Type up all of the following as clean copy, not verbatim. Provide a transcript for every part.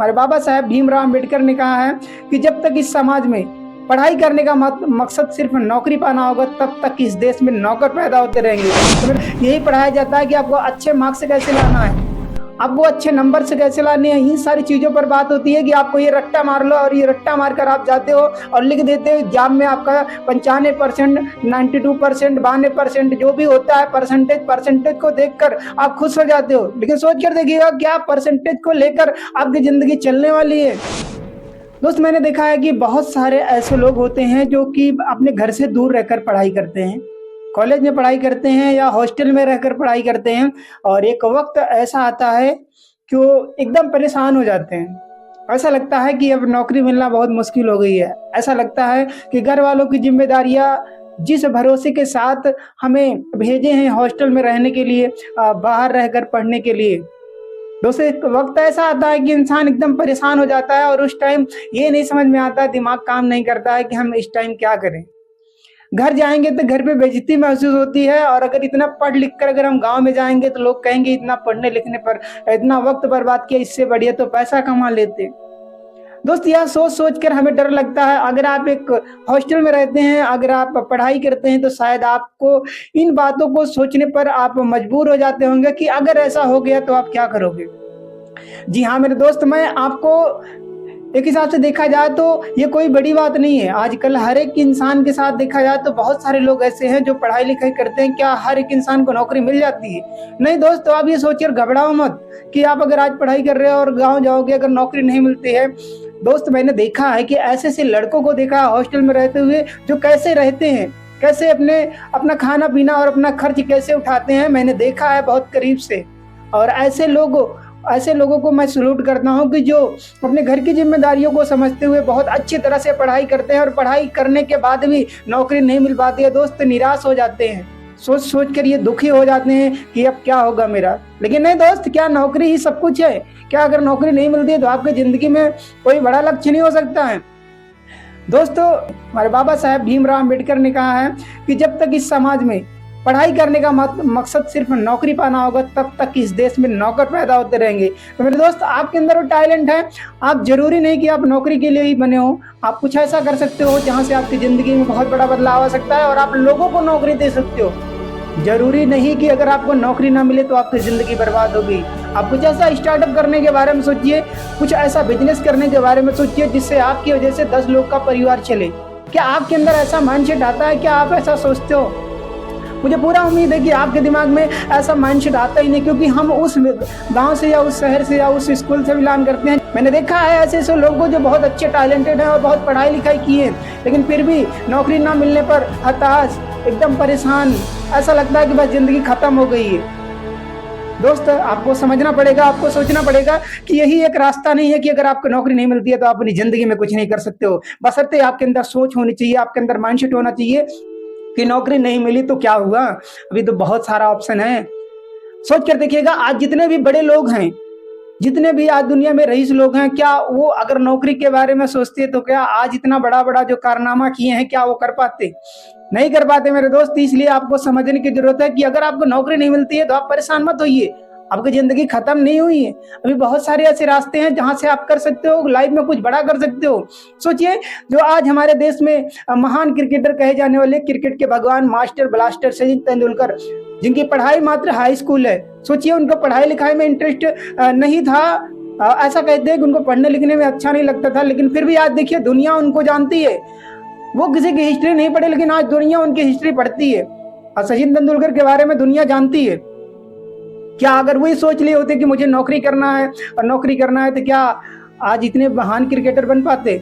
हमारे बाबा साहेब भीमराव अम्बेडकर ने कहा है कि जब तक इस समाज में पढ़ाई करने का मकसद सिर्फ नौकरी पाना होगा, तब तक इस देश में नौकर पैदा होते रहेंगे। तो यही पढ़ाया जाता है कि आपको अच्छे मार्क्स से कैसे लाना है, आपको अच्छे नंबर से कैसे लाने हैं। इन सारी चीज़ों पर बात होती है कि आपको ये रट्टा मार लो, और ये रट्टा मारकर आप जाते हो और लिख देते हो एग्जाम में आपका 95%, 92%, 92% जो भी होता है परसेंटेज को देखकर आप खुश हो जाते हो। लेकिन सोच कर देखिएगा क्या परसेंटेज को लेकर आपकी ज़िंदगी चलने वाली है। दोस्त, मैंने देखा है कि बहुत सारे ऐसे लोग होते हैं जो कि अपने घर से दूर रहकर पढ़ाई करते हैं, कॉलेज में पढ़ाई करते हैं या हॉस्टल में रहकर पढ़ाई करते हैं, और एक वक्त ऐसा आता है कि वो एकदम परेशान हो जाते हैं। ऐसा लगता है कि अब नौकरी मिलना बहुत मुश्किल हो गई है। ऐसा लगता है कि घर वालों की जिम्मेदारियां जिस भरोसे के साथ हमें भेजे हैं हॉस्टल में रहने के लिए, बाहर रहकर पढ़ने के लिए, दोस्तों एक वक्त ऐसा आता है कि इंसान एकदम परेशान हो जाता है और उस टाइम ये नहीं समझ में आता, दिमाग काम नहीं करता है कि हम इस टाइम क्या करें। घर जाएंगे तो घर पे बेइज्जती महसूस होती है, और अगर इतना पढ़ लिख कर अगर हम गांव में जाएंगे तो लोग कहेंगे इतना पढ़ने लिखने पर इतना वक्त बर्बाद किया, इससे बढ़िया तो पैसा कमा लेते। दोस्त, यह सोच सोच कर हमें डर लगता है। अगर आप एक हॉस्टल में रहते हैं, अगर आप पढ़ाई करते हैं, तो शायद आपको इन बातों को सोचने पर आप मजबूर हो जाते होंगे कि अगर ऐसा हो गया तो आप क्या करोगे। जी हाँ मेरे दोस्त, मैं आपको एक हिसाब से देखा जाए तो ये कोई बड़ी बात नहीं है। आजकल हर एक इंसान के साथ देखा जाए तो बहुत सारे लोग ऐसे हैं जो पढ़ाई लिखाई करते हैं। क्या हर एक इंसान को नौकरी मिल जाती है? नहीं दोस्त, तो आप ये सोचिए, घबराओ मत कि आप अगर आज पढ़ाई कर रहे हो और गांव जाओगे अगर नौकरी नहीं मिलती है। दोस्त, मैंने देखा है कि ऐसे लड़कों को देखा है हॉस्टल में रहते हुए जो कैसे रहते हैं, कैसे अपना खाना पीना और अपना खर्च कैसे उठाते हैं, मैंने देखा है बहुत करीब से। और ऐसे लोगों को मैं सैल्यूट करता हूं कि जो अपने घर की जिम्मेदारियों को समझते हुए बहुत अच्छी तरह से पढ़ाई करते हैं, और पढ़ाई करने के बाद भी नौकरी नहीं मिल पाती है। दोस्त, निराश हो जाते हैं, सोच कर ये दुखी हो जाते हैं कि अब क्या होगा मेरा। लेकिन नहीं दोस्त, क्या नौकरी ही सब कुछ है? क्या अगर नौकरी नहीं मिलती है तो आपकी जिंदगी में कोई बड़ा लक्ष्य नहीं हो सकता है? दोस्तों, हमारे बाबा साहेब भीमराव अम्बेडकर ने कहा है कि जब तक इस समाज में पढ़ाई करने का मकसद सिर्फ नौकरी पाना होगा, तब तक इस देश में नौकर पैदा होते रहेंगे। तो मेरे दोस्त, आपके अंदर वो टैलेंट है, आप जरूरी नहीं कि आप नौकरी के लिए ही बने हो। आप कुछ ऐसा कर सकते हो जहां से आपकी ज़िंदगी में बहुत बड़ा बदलाव आ सकता है और आप लोगों को नौकरी दे सकते हो। जरूरी नहीं कि अगर आपको नौकरी ना मिले तो आपकी ज़िंदगी बर्बाद होगी। आप कुछ ऐसा स्टार्टअप करने के बारे में सोचिए, कुछ ऐसा बिजनेस करने के बारे में सोचिए जिससे आपकी वजह से 10 लोग का परिवार चले। क्या आपके अंदर ऐसा माइंडसेट आता है? क्या आप ऐसा सोचते हो? मुझे पूरा उम्मीद है कि आपके दिमाग में ऐसा माइंडसेट आता ही नहीं, क्योंकि हम उस गांव से या उस शहर से या उस स्कूल से बिलोंग करते हैं। मैंने देखा है ऐसे लोगों जो बहुत अच्छे टैलेंटेड हैं और बहुत पढ़ाई लिखाई किए हैं, लेकिन फिर भी नौकरी ना मिलने पर हताश, एकदम परेशान, ऐसा लगता है कि बस जिंदगी खत्म हो गई है। दोस्त, आपको समझना पड़ेगा, आपको सोचना पड़ेगा कि यही एक रास्ता नहीं है कि अगर आपको नौकरी नहीं मिलती है तो आप अपनी जिंदगी में कुछ नहीं कर सकते हो। बशर्ते आपके अंदर सोच होनी चाहिए, आपके अंदर माइंडसेट होना चाहिए कि नौकरी नहीं मिली तो क्या हुआ, अभी तो बहुत सारा ऑप्शन है। सोच कर देखिएगा, आज जितने भी बड़े लोग हैं, जितने भी आज दुनिया में रईस लोग हैं, क्या वो अगर नौकरी के बारे में सोचते तो क्या आज इतना बड़ा बड़ा जो कारनामा किए हैं क्या वो कर पाते? नहीं कर पाते मेरे दोस्त। इसलिए आपको समझने की जरूरत है कि अगर आपको नौकरी नहीं मिलती है तो आप परेशान मत होइए, आपकी जिंदगी खत्म नहीं हुई है। अभी बहुत सारे ऐसे रास्ते हैं जहां से आप कर सकते हो, लाइफ में कुछ बड़ा कर सकते हो। सोचिए, जो आज हमारे देश में महान क्रिकेटर कहे जाने वाले क्रिकेट के भगवान मास्टर ब्लास्टर सचिन तेंदुलकर, जिनकी पढ़ाई मात्र हाई स्कूल है। सोचिए, उनको पढ़ाई लिखाई में इंटरेस्ट नहीं था, ऐसा कहते हैं कि उनको पढ़ने लिखने में अच्छा नहीं लगता था, लेकिन फिर भी आज देखिए दुनिया उनको जानती है। वो किसी की हिस्ट्री नहीं पढ़े, लेकिन आज दुनिया उनकी हिस्ट्री पढ़ती है और सचिन तेंदुलकर के बारे में दुनिया जानती है। क्या अगर वही सोच लिए होते कि मुझे नौकरी करना है और नौकरी करना है, तो क्या आज इतने महान क्रिकेटर बन पाते?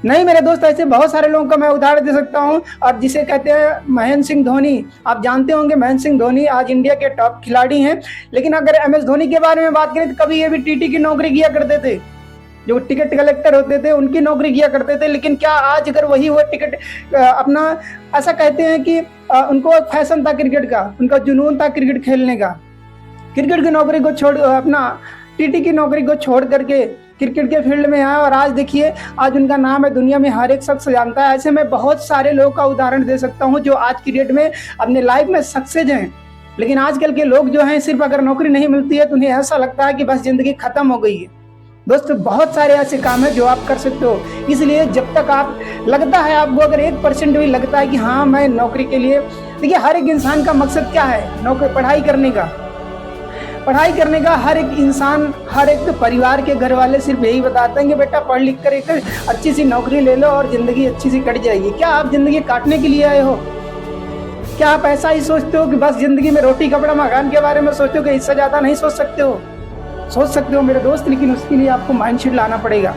नहीं मेरे दोस्त, ऐसे बहुत सारे लोगों का मैं उदाहरण दे सकता हूं, और जिसे कहते हैं महेंद्र सिंह धोनी। आप जानते होंगे महेंद्र सिंह धोनी आज इंडिया के टॉप खिलाड़ी हैं, लेकिन अगर MS धोनी के बारे में बात करें तो कभी ये भी TT की नौकरी किया करते थे, जो टिकट कलेक्टर होते थे उनकी नौकरी किया करते थे। लेकिन क्या आज अगर वही वो टिकट अपना, ऐसा कहते हैं कि उनको फैशन था क्रिकेट का, उनका जुनून था क्रिकेट खेलने का, क्रिकेट की नौकरी को छोड़, अपना TT की नौकरी को छोड़ करके क्रिकेट के फील्ड में आया, और आज देखिए आज उनका नाम है दुनिया में हर एक शख्स जानता है। ऐसे में बहुत सारे लोगों का उदाहरण दे सकता हूं जो आज की डेट में अपने लाइफ में सक्सेस हैं। लेकिन आजकल के लोग जो हैं, सिर्फ अगर नौकरी नहीं मिलती है तो उन्हें ऐसा लगता है कि बस जिंदगी खत्म हो गई है। दोस्तों बहुत सारे ऐसे काम है जो आप कर सकते हो। इसलिए जब तक आप लगता है आपको, अगर 1% भी लगता है कि हाँ मैं नौकरी के लिए, देखिए हर एक इंसान का मकसद क्या है, नौकरी पढ़ाई करने का। पढ़ाई करने का हर एक इंसान, हर एक परिवार के घर वाले सिर्फ यही बताते हैं कि बेटा पढ़ लिख कर एक अच्छी सी नौकरी ले लो और जिंदगी अच्छी सी कट जाएगी। क्या आप जिंदगी काटने के लिए आए हो? क्या आप ऐसा ही सोचते हो कि बस जिंदगी में रोटी कपड़ा मकान के बारे में सोचते हो कि इससे ज्यादा नहीं सोच सकते हो? सोच सकते हो मेरे दोस्त, लेकिन उसके लिए आपको माइंडसेट लाना पड़ेगा।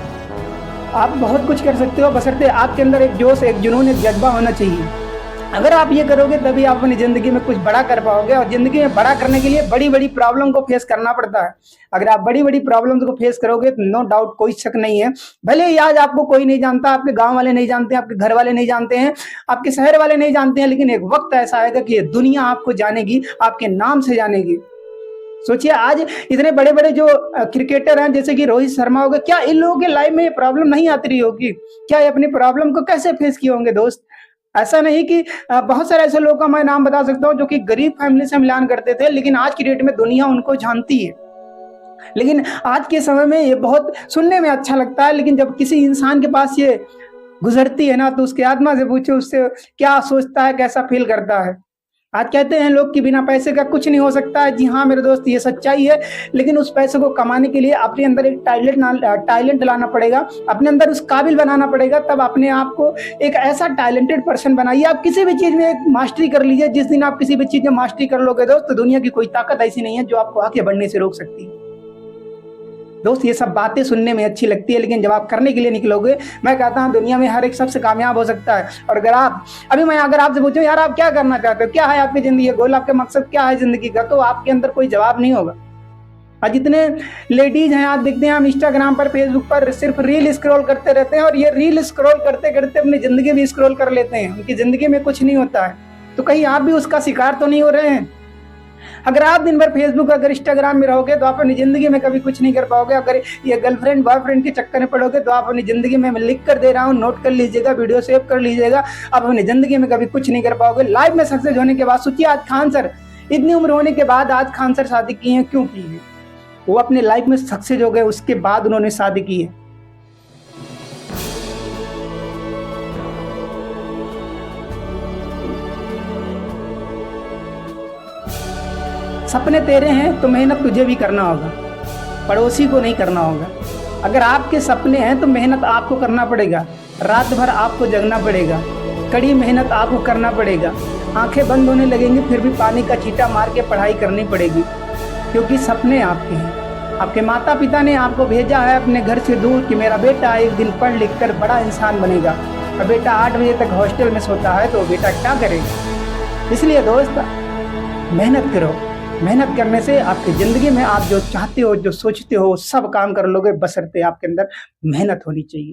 आप बहुत कुछ कर सकते हो, बशर्ते आपके अंदर एक जोश, एक जुनून, एक जज्बा होना चाहिए। अगर आप ये करोगे तभी आप अपनी जिंदगी में कुछ बड़ा कर पाओगे। और जिंदगी में बड़ा करने के लिए बड़ी बड़ी प्रॉब्लम को फेस करना पड़ता है। अगर आप बड़ी बड़ी प्रॉब्लम्स को फेस करोगे तो नो डाउट, कोई शक नहीं है, भले ही आज आपको कोई नहीं जानता, आपके गांव वाले नहीं जानते, आपके घर वाले नहीं जानते हैं, आपके शहर वाले नहीं जानते हैं, लेकिन एक वक्त ऐसा आएगा कि ये दुनिया आपको जानेगी, आपके नाम से जानेगी। सोचिए आज इतने बड़े बड़े जो क्रिकेटर हैं जैसे कि रोहित शर्मा हो गए, क्या इन लोगों के लाइफ में ये प्रॉब्लम नहीं आती रही होगी? क्या ये अपनी प्रॉब्लम को कैसे फेस किए होंगे दोस्त? ऐसा नहीं कि बहुत सारे ऐसे लोगों का मैं नाम बता सकता हूँ जो कि गरीब फैमिली से मिलान करते थे, लेकिन आज की डेट में दुनिया उनको जानती है। लेकिन आज के समय में ये बहुत सुनने में अच्छा लगता है, लेकिन जब किसी इंसान के पास ये गुजरती है ना, तो उसके आत्मा से पूछो उससे क्या सोचता है, कैसा फील करता है। आज कहते हैं लोग कि बिना पैसे का कुछ नहीं हो सकता है। जी हाँ मेरे दोस्त, ये सच्चाई है, लेकिन उस पैसे को कमाने के लिए अपने अंदर एक टैलेंट लाना पड़ेगा, अपने अंदर उस काबिल बनाना पड़ेगा। तब अपने आप को एक ऐसा टैलेंटेड पर्सन बनाइए। आप किसी भी चीज में एक मास्टरी कर लीजिए। जिस दिन आप किसी भी चीज में मास्टरी कर लोगे दोस्त, तो दुनिया की कोई ताकत ऐसी नहीं है जो आपको आगे बढ़ने से रोक सकती है। दोस्त ये सब बातें सुनने में अच्छी लगती है, लेकिन जब आप करने के लिए निकलोगे, मैं कहता हूँ दुनिया में हर एक सबसे कामयाब हो सकता है। और अगर आपसे पूछूं यार आप क्या करना चाहते हो, क्या है आपकी जिंदगी गोल, आपके मकसद क्या है जिंदगी का, तो आपके अंदर कोई जवाब नहीं होगा। और जितने लेडीज हैं आज देखते हैं हम इंस्टाग्राम पर, फेसबुक पर सिर्फ रील स्क्रॉल करते रहते हैं, और ये रील स्क्रॉल करते करते अपनी जिंदगी भी स्क्रॉल कर लेते हैं। उनकी जिंदगी में कुछ नहीं होता है। तो कहीं आप भी उसका शिकार तो नहीं हो रहे हैं? अगर आप दिन भर फेसबुक, अगर इंस्टाग्राम में रहोगे तो आप अपनी जिंदगी में कभी कुछ नहीं कर पाओगे। अगर ये गर्लफ्रेंड बॉयफ्रेंड के चक्कर में पड़ोगे तो आप अपनी जिंदगी में, मैं लिख कर दे रहा हूँ, नोट कर लीजिएगा, वीडियो सेव कर लीजिएगा, आप अपनी जिंदगी में कभी कुछ नहीं कर पाओगे। लाइफ में सक्सेस होने के बाद सोचिए, आज खान सर इतनी उम्र होने के बाद आज खान सर शादी की है, क्यों की है? वो अपने लाइफ में सक्सेस हो गए, उसके बाद उन्होंने शादी की है। सपने तेरे हैं तो मेहनत तुझे भी करना होगा, पड़ोसी को नहीं करना होगा। अगर आपके सपने हैं तो मेहनत आपको करना पड़ेगा, रात भर आपको जगना पड़ेगा, कड़ी मेहनत आपको करना पड़ेगा। आंखें बंद होने लगेंगी फिर भी पानी का छींटा मार के पढ़ाई करनी पड़ेगी, क्योंकि सपने आपके हैं। आपके माता पिता ने आपको भेजा है अपने घर से दूर कि मेरा बेटा एक दिन पढ़ लिख कर बड़ा इंसान बनेगा, और बेटा 8 बजे तक हॉस्टल में सोता है तो बेटा क्या करेगा? इसलिए दोस्त मेहनत करो। मेहनत करने से आपकी जिंदगी में आप जो चाहते हो, जो सोचते हो, सब काम कर लोगे, बशर्ते आपके अंदर मेहनत होनी चाहिए।